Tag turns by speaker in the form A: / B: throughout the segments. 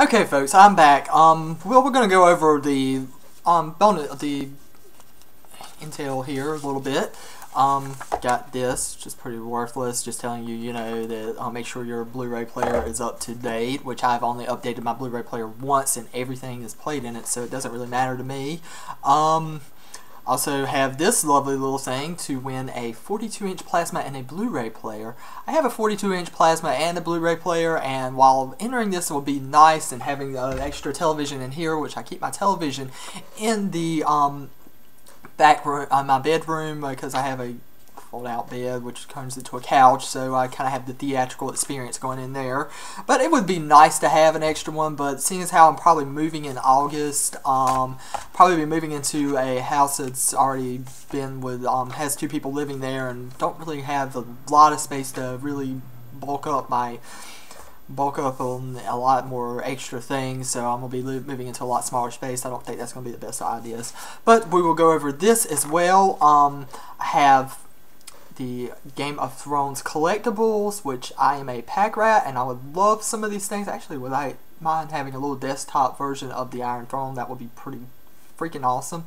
A: Okay, folks, I'm back. Well, we're gonna go over the intel here a little bit. Got this, just pretty worthless. Just telling you, that make sure your Blu-ray player is up to date. Which I've only updated my Blu-ray player once, and everything is played in it, so it doesn't really matter to me. Also have this lovely little thing to win a 42-inch plasma and a Blu-ray player. I have a 42-inch plasma and a Blu-ray player, and while entering this will be nice and having an extra television in here, which I keep my television in the back room, my bedroom, because I have a fold-out bed which turns into a couch, so I kind of have the theatrical experience going in there. But it would be nice to have an extra one, but seeing as how I'm probably moving in August, probably be moving into a house that's already been with, has 2 people living there, and don't really have a lot of space to really bulk up on a lot more extra things, so I'm going to be moving into a lot smaller space. I don't think that's going to be the best ideas. But we will go over this as well. I have the Game of Thrones collectibles, which I am a pack rat, and I would love some of these things. Actually, would I mind having a little desktop version of the Iron Throne? That would be pretty freaking awesome.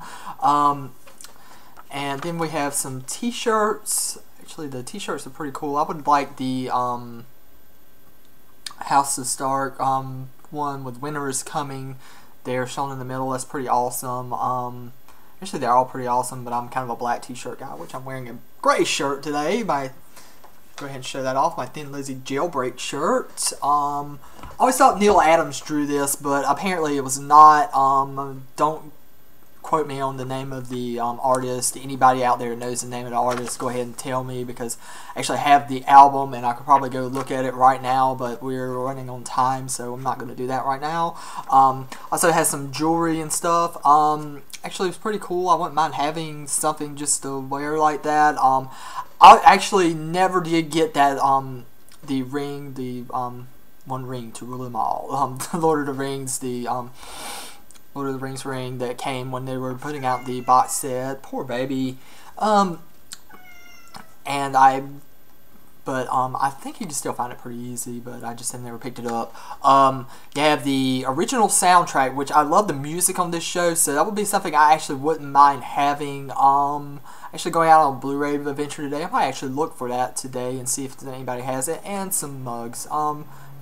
A: And then we have some t-shirts. Actually, the t-shirts are pretty cool. I would like the House of Stark one with Winter is Coming there shown in the middle. That's pretty awesome. Actually, they're all pretty awesome, but I'm kind of a black t-shirt guy, which I'm wearing a gray shirt today. Go ahead and show that off. My Thin Lizzy Jailbreak shirt. I always thought Neil Adams drew this, but apparently it was not. Don't quote me on the name of the artist. Anybody out there who knows the name of the artist, go ahead and tell me, because I actually have the album and I could probably go look at it right now, but we're running on time, so I'm not going to do that right now. Also has some jewelry and stuff. Actually, it's pretty cool. I wouldn't mind having something just to wear like that. I actually never did get that the ring, one ring to rule them all. The Lord of the Rings, Lord of the Rings ring that came when they were putting out the box set. Poor baby. I think you can still find it pretty easy, but I just have never picked it up. You have the original soundtrack, which I love the music on this show, so that would be something I actually wouldn't mind having. Actually going out on Blu-ray Adventure today. I might actually look for that today and see if anybody has it, and some mugs.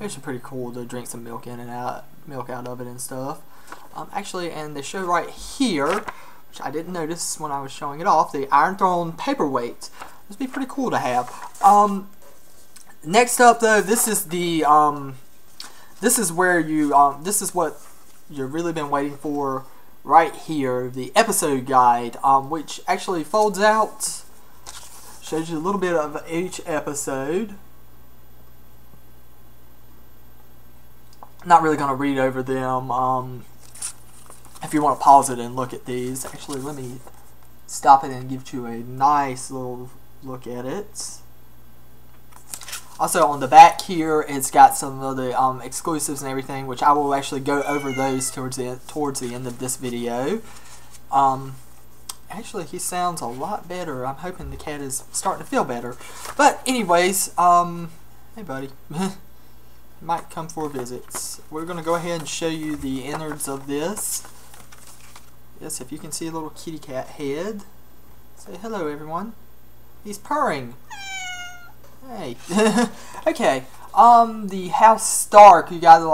A: It's pretty cool to drink some milk out of it and stuff. Actually, and they show right here, which I didn't notice when I was showing it off, the Iron Throne paperweight. This would be pretty cool to have. Next up, though, this is the this is where you this is what you've really been waiting for right here, the episode guide, which actually folds out, shows you a little bit of each episode. Not really going to read over them. If you want to pause it and look at these, actually, let me stop it and give you a nice little look at it. Also, on the back here, it's got some of the exclusives and everything, which I will actually go over those towards the end of this video. Actually, he sounds a lot better. I'm hoping the cat is starting to feel better. But anyways, hey buddy. Might come for visits. We're going to go ahead and show you the innards of this. Yes, if you can see a little kitty cat head. Say hello, everyone. He's purring. Hey. Okay. The House Stark. You got a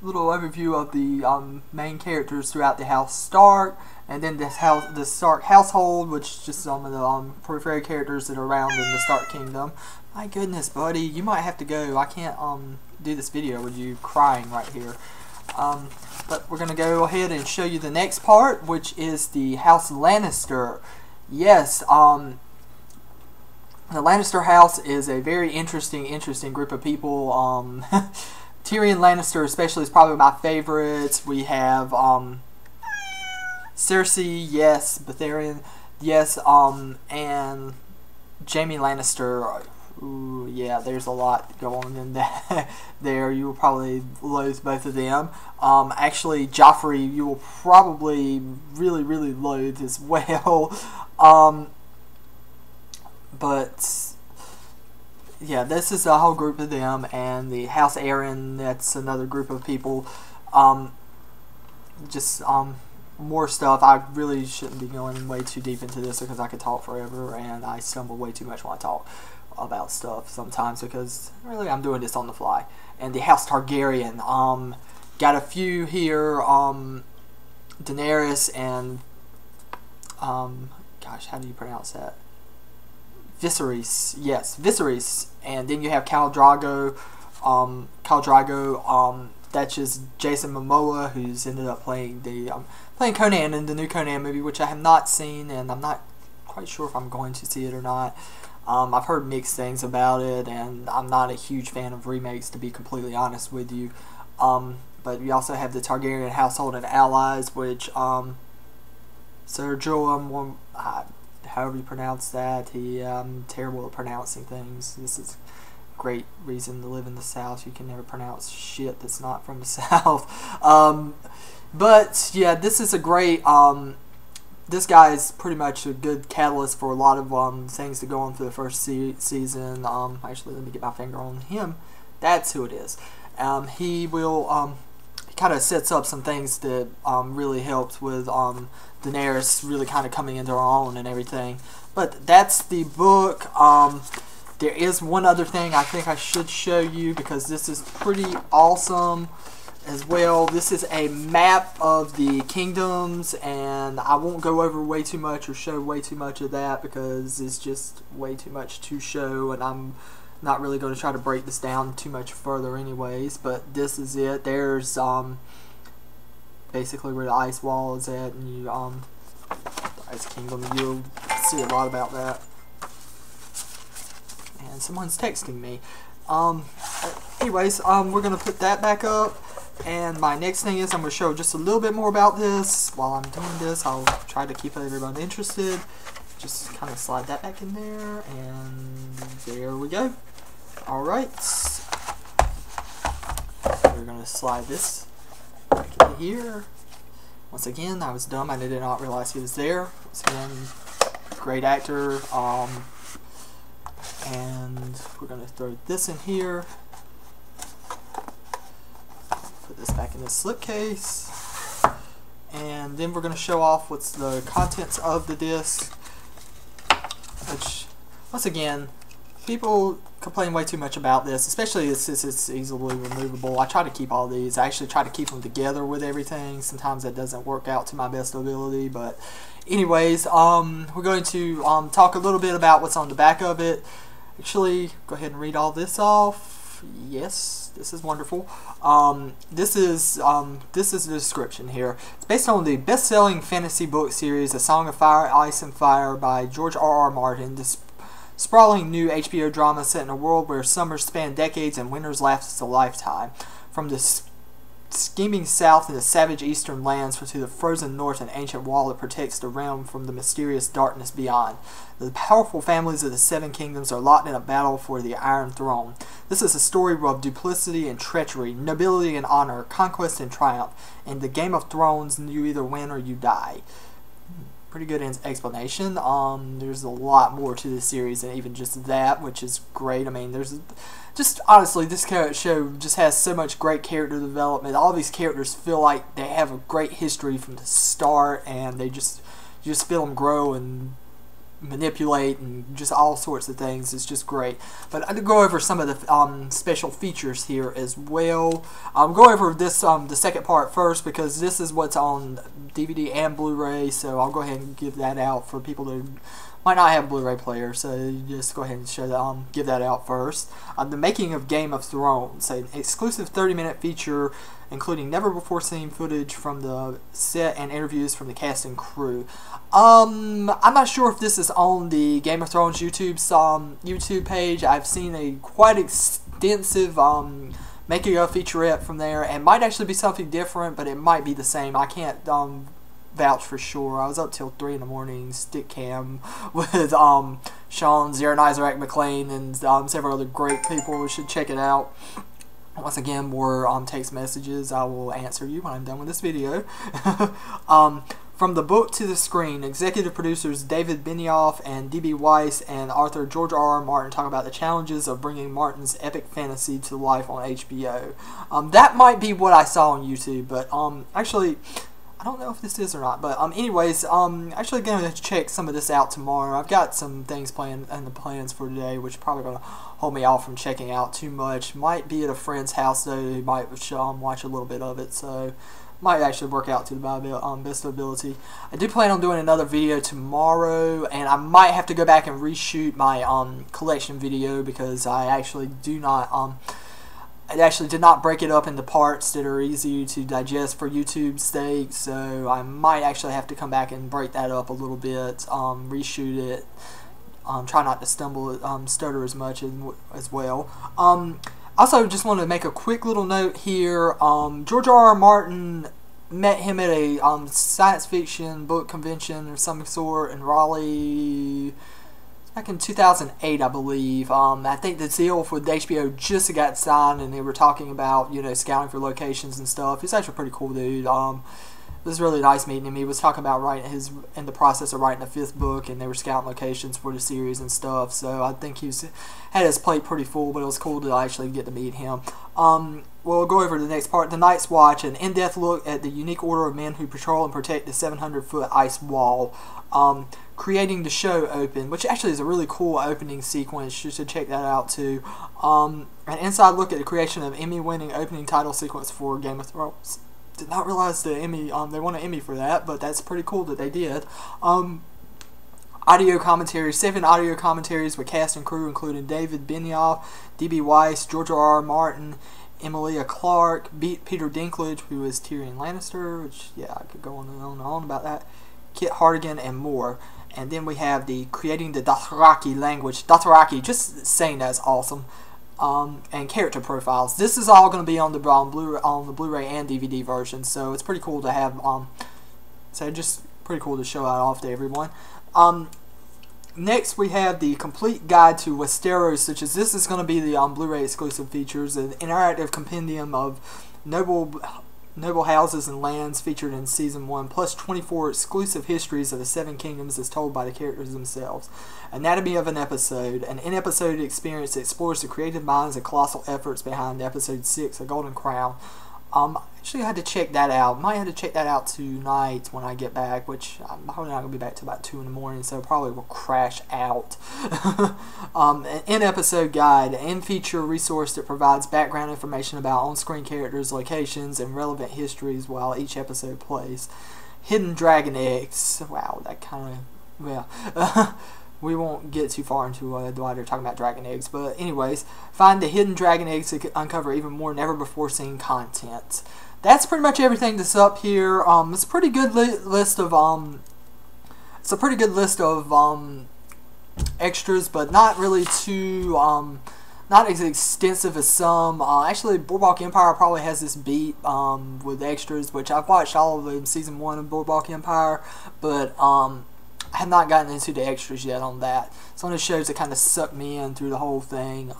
A: little overview of the main characters throughout the House Stark, and then the Stark household, which is just some of the peripheral characters that are around in the Stark Kingdom. My goodness, buddy, you might have to go. I can't do this video with you crying right here. But we're going to go ahead and show you the next part, which is the House Lannister. Yes, the Lannister house is a very interesting group of people. Tyrion Lannister especially is probably my favorites. We have Cersei, yes, Baratheon, yes, and Jaime Lannister. Ooh, yeah, there's a lot going on in that. There, you will probably loathe both of them. Actually, Joffrey, you will probably really loathe as well. But yeah, this is a whole group of them, and the House Aaron, that's another group of people. Just more stuff. I really shouldn't be going way too deep into this because I could talk forever, and I stumble way too much when I talk about stuff sometimes because really I'm doing this on the fly. And the House Targaryen, got a few here, Daenerys and gosh, how do you pronounce that? Viserys, yes, Viserys, and then you have Khal Drogo. That's just Jason Momoa, who's ended up playing playing Conan in the new Conan movie, which I have not seen, and I'm not quite sure if I'm going to see it or not. I've heard mixed things about it, and I'm not a huge fan of remakes, to be completely honest with you. But we also have the Targaryen household and allies, which Sir Joram, however you pronounce that, I'm terrible at pronouncing things. This is great reason to live in the South. You can never pronounce shit that's not from the South. But yeah, this is a great this guy is pretty much a good catalyst for a lot of things to go on for the first season. Actually, let me get my finger on him. That's who it is. He will he kind of sets up some things that really helps with Daenerys really kind of coming into her own and everything. But that's the book. There is one other thing I think I should show you because this is pretty awesome as well. This is a map of the kingdoms, and I won't go over way too much or show way too much of that because it's just way too much to show, and I'm not really going to try to break this down too much further anyways. But this is it. There's basically where the ice wall is at, and you the Ice Kingdom. You'll see a lot about that. And someone's texting me. Anyways, we're gonna put that back up, and my next thing is I'm gonna show just a little bit more about this. While I'm doing this, I'll try to keep everyone interested. Just kind of slide that back in there, and there we go. Alright, we're gonna slide this back in here. Once again, I was dumb. I did not realize he was there. Once again, great actor. And we're going to throw this in here. Put this back in the slipcase. And then we're going to show off what's the contents of the disc. Which, once again, people complain way too much about this, especially since it's easily removable. I try to keep all these. I actually try to keep them together with everything. Sometimes that doesn't work out to my best ability, but anyways, we're going to talk a little bit about what's on the back of it. Actually, go ahead and read all this off. Yes, this is wonderful. This is the description here. It's based on the best-selling fantasy book series A Song of Fire, Ice and Fire by George R.R. Martin. This sprawling new HBO drama set in a world where summers span decades and winters last a lifetime. From the scheming south and the savage eastern lands to the frozen north, an ancient wall that protects the realm from the mysterious darkness beyond. The powerful families of the Seven Kingdoms are locked in a battle for the Iron Throne. This is a story of duplicity and treachery, nobility and honor, conquest and triumph. In the Game of Thrones, you either win or you die. Pretty good explanation. There's a lot more to this series than even just that, which is great. I mean, there's just honestly, this show just has so much great character development. All these characters feel like they have a great history from the start, and you just feel them grow and manipulate and just all sorts of things. It's just great. But I'll go over some of the special features here as well. I'll go over this the second part first because this is what's on DVD and Blu-ray, so I'll go ahead and give that out for people that might not have a Blu-ray player, so just go ahead and show that, give that out first. The Making of Game of Thrones, an exclusive 30-minute feature including never-before-seen footage from the set and interviews from the cast and crew. I'm not sure if this is on the Game of Thrones YouTube page. I've seen a quite extensive making of featurette from there, and might actually be something different, but it might be the same. I can't vouch for sure. I was up till 3 in the morning, stick cam with Sean, Zarin Isaac McLean, and several other great people. You should check it out. Once again, more text messages. I will answer you when I'm done with this video. From the book to the screen, executive producers David Benioff and D.B. Weiss and author George R.R. Martin talk about the challenges of bringing Martin's epic fantasy to life on HBO. That might be what I saw on YouTube, but actually, I don't know if this is or not. But anyways, actually going to check some of this out tomorrow. I've got some things planned in the plans for today, which are probably going to hold me off from checking out too much. Might be at a friend's house though, who might watch a little bit of it. So. Might actually work out to my best ability. I do plan on doing another video tomorrow, and I might have to go back and reshoot my collection video because I actually do not I actually did not break it up into parts that are easy to digest for YouTube's sake. So I might actually have to come back and break that up a little bit, reshoot it. Try not to stutter as much as well. Also, just want to make a quick little note here. George R.R. Martin met him at a science fiction book convention of some sort in Raleigh back in 2008, I believe. I think the deal with HBO just got signed, and they were talking about, you know, scouting for locations and stuff. He's actually a pretty cool dude. It was really nice meeting him. He was talking about in the process of writing a 5th book, and they were scouting locations for the series and stuff. So I think had his plate pretty full, but it was cool to actually get to meet him. We'll go over to the next part. The Night's Watch, an in-depth look at the unique order of men who patrol and protect the 700-foot ice wall. Creating the show open, which actually is a really cool opening sequence. You should check that out too. An inside look at the creation of Emmy-winning opening title sequence for Game of Thrones. Did not realize the Emmy, they won an Emmy for that, but that's pretty cool that they did. Audio commentary, 7 audio commentaries with cast and crew, including David Benioff, D.B. Weiss, George R.R. Martin, Emilia Clarke, Peter Dinklage, who is Tyrion Lannister, which, yeah, I could go on and on about that, Kit Hartigan, and more. And then we have the Creating the Dothraki language. Dothraki, just saying that's awesome. And character profiles. This is all going to be on the Blu-ray and DVD version, so it's pretty cool to have. So just pretty cool to show that off to everyone. Next, we have the complete guide to Westeros, which is this is going to be the Blu-ray exclusive features, an interactive compendium of noble houses and lands featured in Season 1, plus 24 exclusive histories of the 7 kingdoms as told by the characters themselves. Anatomy of an episode, an in-episode experience that explores the creative minds and colossal efforts behind Episode 6, A Golden Crown. Actually, I had to check that out. Might have to check that out tonight when I get back, which I'm probably not going to be back till about 2 in the morning, so probably will crash out. An in-episode guide, an in-feature resource that provides background information about on-screen characters, locations, and relevant histories while each episode plays. Hidden Dragon Eggs. Wow, that kind of, well, we won't get too far into why they're talking about dragon eggs, but anyways, find the hidden dragon eggs to uncover even more never-before-seen content. That's pretty much everything that's up here. It's a pretty good list of extras, but not really too not as extensive as some. Actually, Boardwalk Empire probably has this beat with extras, which I've watched all of them Season 1 of Boardwalk Empire, but I have not gotten into the extras yet on that. It's one of the shows that kind of sucked me in through the whole thing.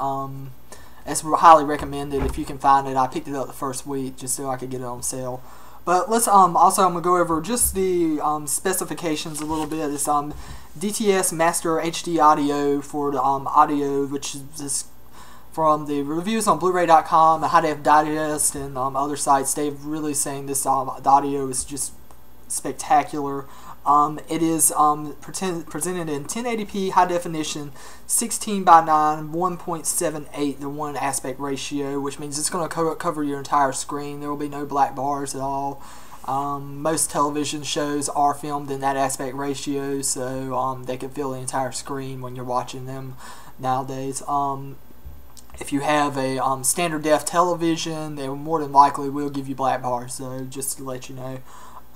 A: It's highly recommended if you can find it. I picked it up the first week just so I could get it on sale. But let's also I'm gonna go over just the specifications a little bit. It's DTS Master HD audio for the audio, which is just from the reviews on Blu-ray.com, the High Def Digest, and other sites. They've really saying this the audio is just spectacular. It is presented in 1080p high definition, 16:9, 1.78 to 1 aspect ratio, which means it's going to cover your entire screen. There will be no black bars at all. Most television shows are filmed in that aspect ratio, so they can fill the entire screen when you're watching them nowadays. If you have a standard def television, they more than likely will give you black bars, so just to let you know.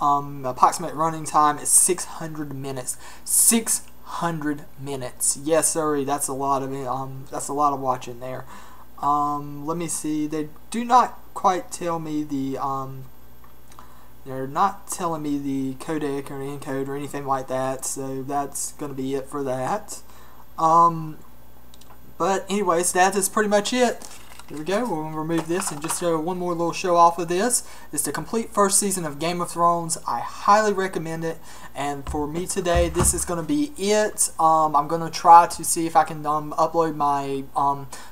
A: Approximate running time is 600 minutes. 600 minutes. Yes, sorry, that's a lot of watching there. Let me see. They do not quite tell me the they're not telling me the codec or encode or anything like that, so that's going to be it for that. But anyways, that is pretty much it. Here we go. We'll remove this and just show one more little show off of this. It's the complete first season of Game of Thrones. I highly recommend it. And for me today, this is going to be it. I'm going to try to see if I can upload my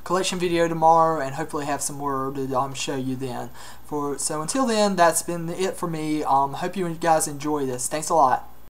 A: collection video tomorrow and hopefully have some more to show you then. So until then, that's been it for me. Hope you guys enjoy this. Thanks a lot.